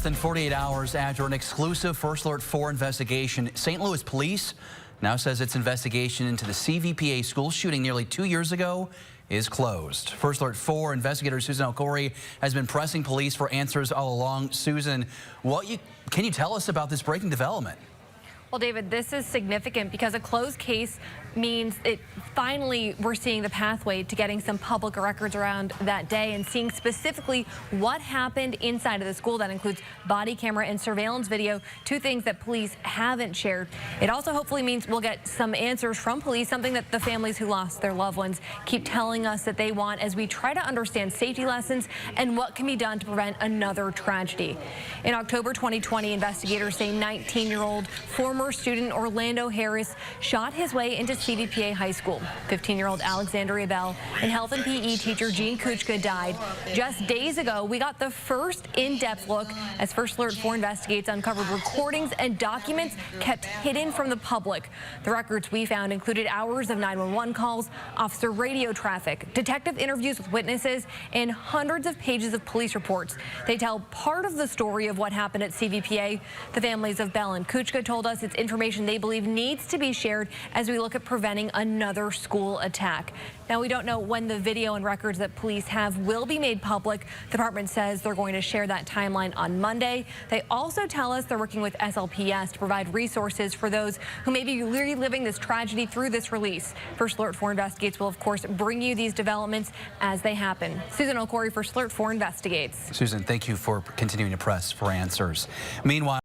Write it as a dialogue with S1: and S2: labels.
S1: than 48 hours after an exclusive First Alert 4 investigation, St. Louis Police now says its investigation into the CVPA school shooting nearly 2 years ago is closed. First Alert 4 investigator Susan Elcory has been pressing police for answers all along. Susan, can you tell us about this breaking development?
S2: Well, David, this is significant because a closed case means finally we're seeing the pathway to getting some public records around that day and seeing specifically what happened inside of the school. That includes body camera and surveillance video, two things that police haven't shared. It also hopefully means we'll get some answers from police, something that the families who lost their loved ones keep telling us that they want as we try to understand safety lessons and what can be done to prevent another tragedy. In October 2020, investigators say 19-year-old former student Orlando Harris shot his way into CVPA High School. 15-year-old Alexandria Bell and health and PE teacher Jean Kuchka died. Just days ago, we got the first in-depth look as First Alert 4 investigates uncovered recordings and documents kept hidden from the public. The records we found included hours of 911 calls, officer radio traffic, detective interviews with witnesses, and hundreds of pages of police reports. They tell part of the story of what happened at CVPA. The families of Bell and Kuchka told us it's information they believe needs to be shared as we look at preventing another school attack. Now, we don't know when the video and records that police have will be made public. The department says they're going to share that timeline on Monday. They also tell us they're working with SLPS to provide resources for those who may be reliving this tragedy through this release. First Alert 4 Investigates will, of course, bring you these developments as they happen. Susan Elcory, First Alert 4 Investigates.
S1: Susan, thank you for continuing to press for answers. Meanwhile,